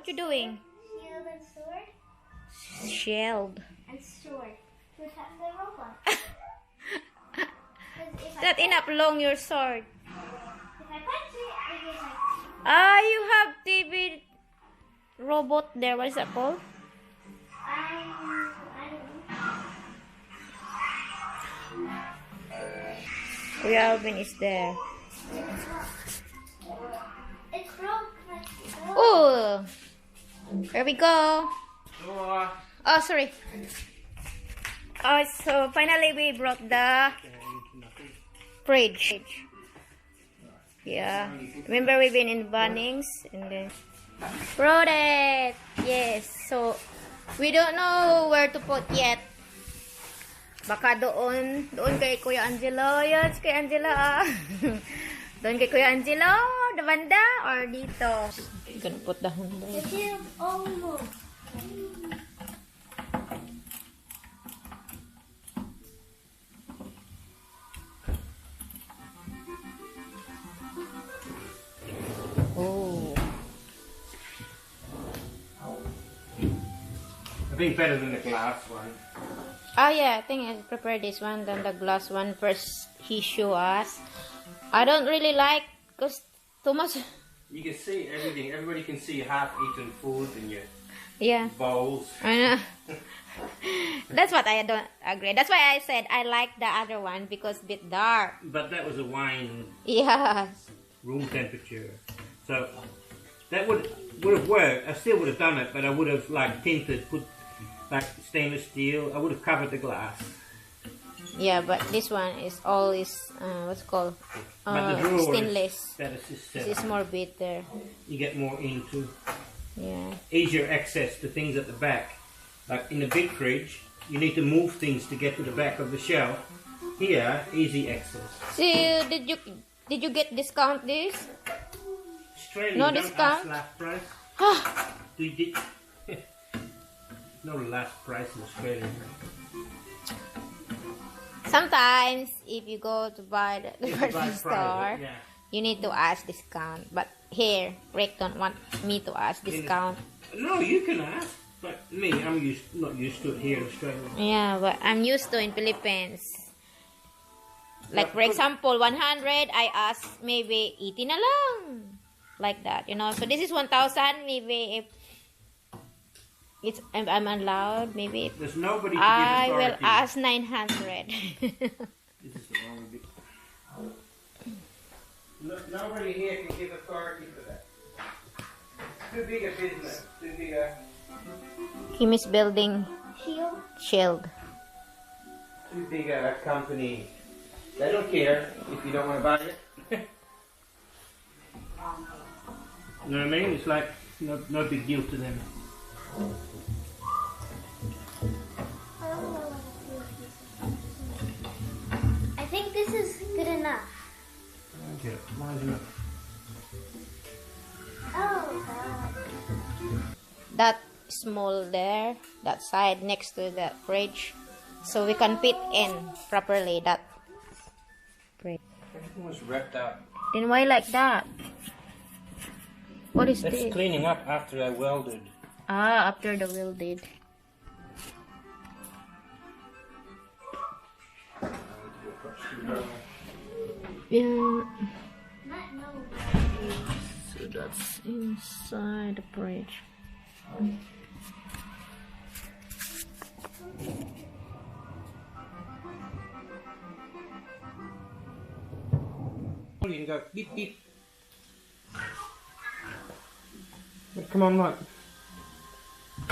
What you doing? Shield and sword. Shield. And sword. To attack the robot. That enough long your sword. If I punch it, it is like... Ah, you have TV robot there. What is that called? I don't know. Kuya Alvin is there. It's broke. Oh, here we go. Oh, sorry. Oh, so finally we brought the fridge. Yeah. Remember we've been in Bunnings and then brought it. Yes. So we don't know where to put yet. Baka doon kay Kuya Angelo. Yan, kay Angelo. Doon kay Kuya Angelo, the banda, or dito. I'm gonna put the handle. It's almost. Oh. I think better than the glass one. Oh yeah, I think I prepared this one than the glass one. First he show us. I don't really like because too much. You can see everything. Everybody can see half-eaten food in your bowls. I know. That's what I don't agree. That's why I said I like the other one because it's a bit dark. But that was a wine Yes. room temperature. So that would have worked. I still would have done it, but I would have like tinted, put like stainless steel. I would have covered the glass. Yeah, but this one is what's it called? But the drawer Stainless. That is just set This is up. more bitter. You get more into Yeah. easier access to things at the back. Like in the big fridge, you need to move things to get to the back of the shelf. Here, easy access. See, did you get discount this? Australia, No don't discount? ask last price. No last price in Australia. Sometimes, if you go to buy the If you buy department store, private, yeah. you need to ask discount. But here, Rick don't want me to ask discount. No, you can ask. But me, I'm not used to it here in Australia. Yeah, but I'm used to in Philippines. Like for example, 100, I ask maybe 80 na lang. Like that, you know. So this is 1,000. Maybe if I'm allowed, maybe if There's nobody to I give will authority. ask 900. This is the wrong bit. Nobody here can give authority for that. Too big a business. Too big a... Kim is building Shield. shield. Too big a company. They don't care if you don't want to buy it. You know what I mean? It's like no big deal to them. I think this is good enough. Okay, mine's enough. Oh, God. That small there, that side next to the fridge, so we can fit in properly that fridge. Everything was wrapped up. Then why like that? What is That's this? cleaning up after I welded. Ah, after the wheel did. Yeah. So that's inside the fridge. You can go beep beep. Come on, look.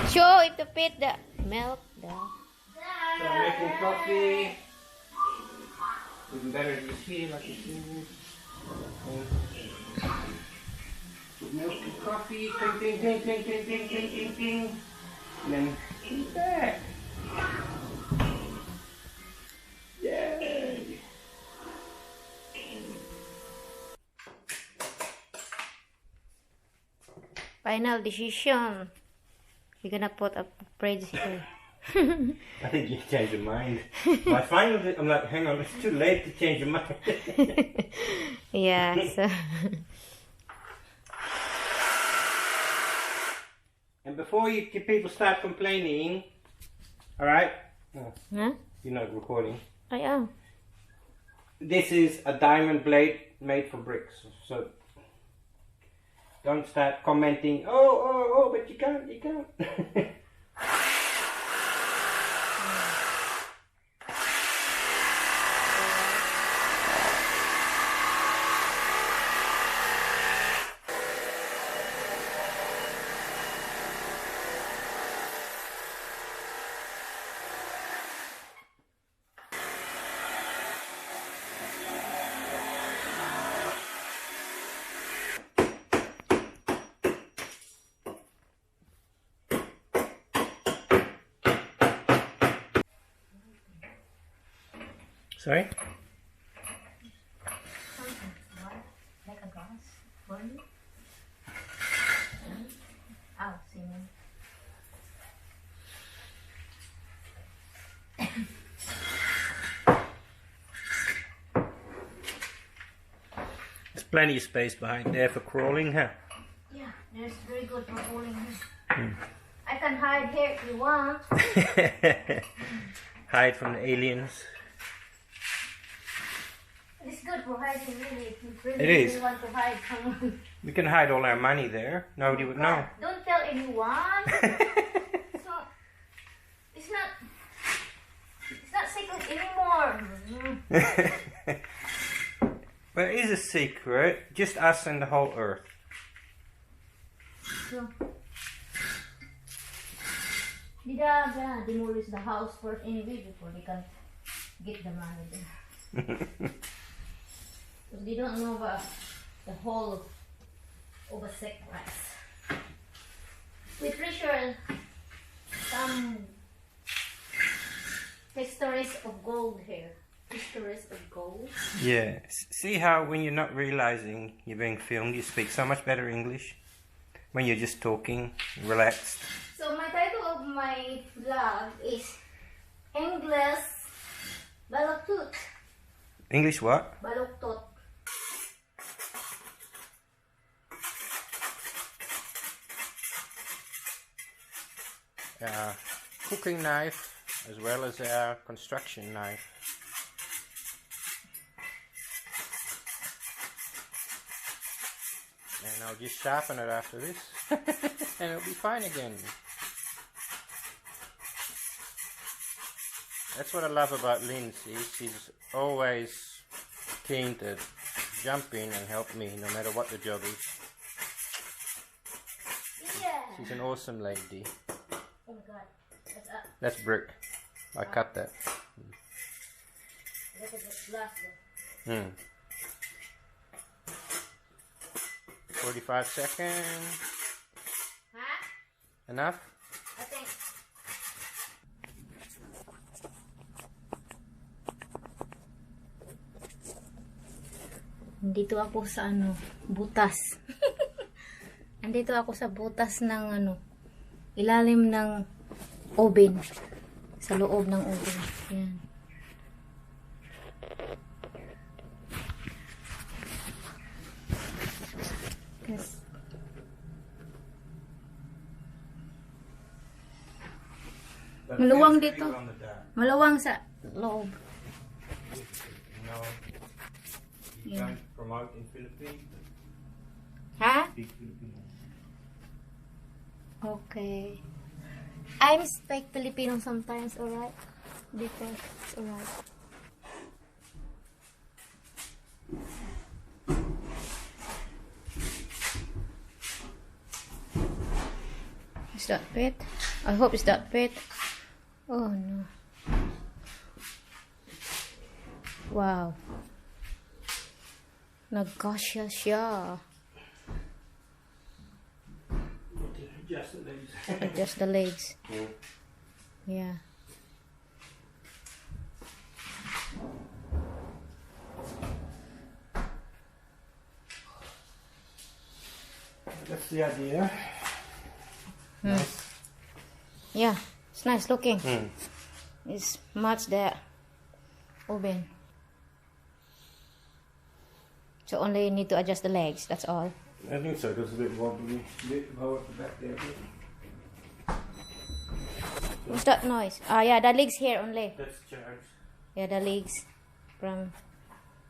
Show it to fit the milk. So I'm making coffee. Even better to see like you see. Put milk and coffee. Ting ting ting ting ting ting ting ting ting. And then eat that. Yay! Final decision. You're gonna put a fridge here. I think you changed your mind. My final, I'm like, hang on, it's too late to change your mind. Yeah, so And before people start complaining, all right? Oh, Huh? you're not recording. I am. This is a diamond blade made for bricks. So don't start commenting. Oh, but you can't. Sorry? Like a gas burning? Oh, cement. There's plenty of space behind there for crawling, huh? Yeah, there's very good for cooling here. I can hide here if you want. Hide from the aliens. It's good for hiding, really. If you really, It is. really want to hide someone. We can hide all our money there. Nobody would know. Don't tell anyone. It's not secret anymore. Well, it is a secret. Just us and the whole earth. So, demolish the house first anyway before they can get the money there. Because they don't know about the whole of a sacrifice. We're pretty sure some histories of gold here. Histories of gold. Yeah. See how when you're not realizing you're being filmed, you speak so much better English? When you're just talking, relaxed. So my title of my vlog is English Baloktot. English what? Baloktot. Cooking knife as well as a construction knife. And I'll just sharpen it after this and it'll be fine again. That's what I love about Lindsay. She's always keen to jump in and help me no matter what the job is. Yeah. She's an awesome lady. Oh my god. What's up? That's brick. I cut that. Look at this glass though. 45 seconds. Huh? Enough? I think. Nandito ako sa butas. Nandito ako sa butas ng ilalim ng oven. Sa loob ng oven. Yan. Yes. Maluwang dito. Maluwang sa loob. No. You Yeah. can't promote in Philippines. Ha? Speak Filipino. Okay. I speak Filipino sometimes, alright? Because it's alright. Is that fit? I hope it's that fit. Oh no. Wow. Nagkasya siya. Just the legs. Just the legs. Yeah. Yeah. That's the idea. Nice. Yeah, it's nice looking. Mm. It's much that oven. So only need to adjust the legs, that's all. I think so, because it's a bit wobbly. A bit low at the back there. What's that noise? Ah, yeah, the legs here only. That's charged. Yeah, the legs from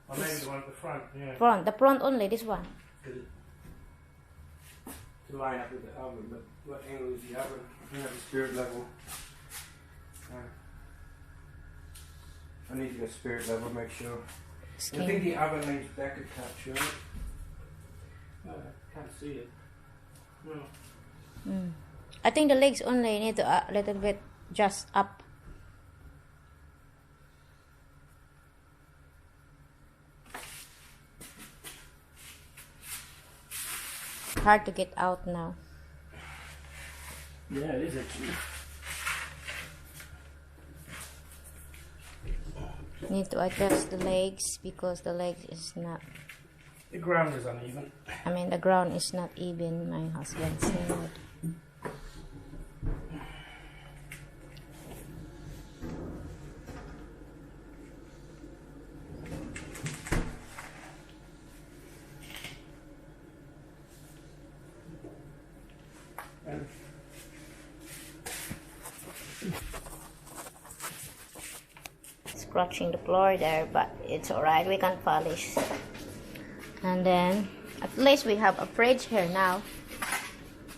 Or maybe the one at the front, yeah. front. The front only, this one. To line up with the oven, but what angle is the oven? I have a spirit level. I need to go spirit level, make sure. I think the oven leans back a touch, right? Oh, I can't see it. No. I think the legs only need to a little bit just up. Hard to get out now. Yeah, it is actually. Need to adjust the legs because the legs is not. The ground is uneven. I mean, the ground is not even. My husband said. Scratching the floor there, but it's alright, we can polish. And then at least we have a fridge here now.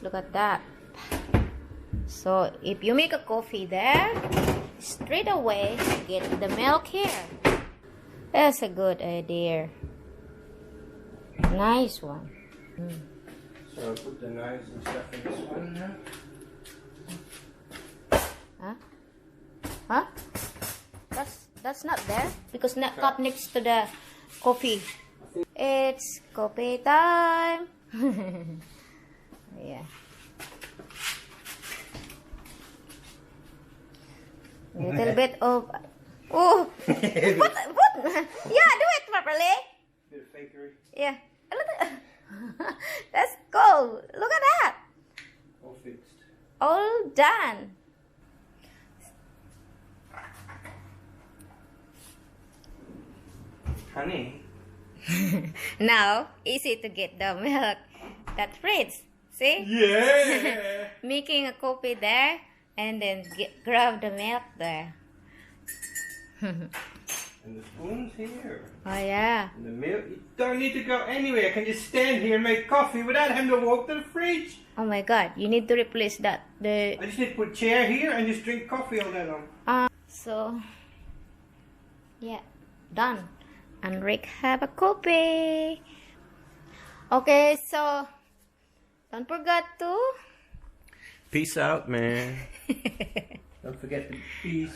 Look at that. So if you make a coffee there, straight away get the milk here. That's a good idea. Nice one. So put the knives and stuff in this one now. Huh? Huh? That's not there because not cup next to the coffee. It's coffee time. Yeah. Little bit of. Oh. What? Yeah, do it properly. Bit of fakery. Yeah. That's cool. Look at that. All fixed. All done. Honey. Now, easy to get the milk. That fridge. See? Yeah. Making a coffee there and then grab the milk there. And the spoon's here. Oh yeah. And the milk. You don't need to go anywhere. I can just stand here and make coffee without having to walk to the fridge. Oh my god, you need to replace that. I just need to put a chair here and just drink coffee all day long. So yeah, done. And Rick have a coffee. Okay, so don't forget to Peace out, man. Don't forget to peace.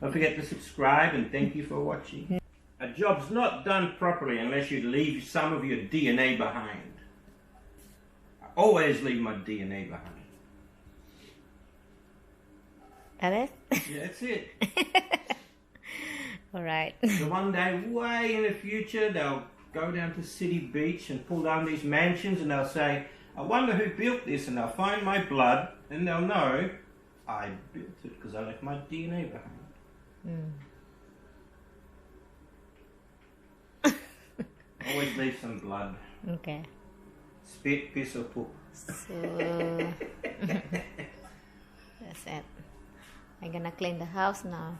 Don't forget to subscribe and thank you for watching. A job's not done properly unless you leave some of your DNA behind. I always leave my DNA behind. That it? Yeah, that's it. Alright. So one day, way in the future, they'll go down to City Beach and pull down these mansions and they'll say, I wonder who built this, and they'll find my blood and they'll know I built it because I left my DNA behind. Always leave some blood. Okay. Spit, piss or poop. So that's it. I'm gonna clean the house now.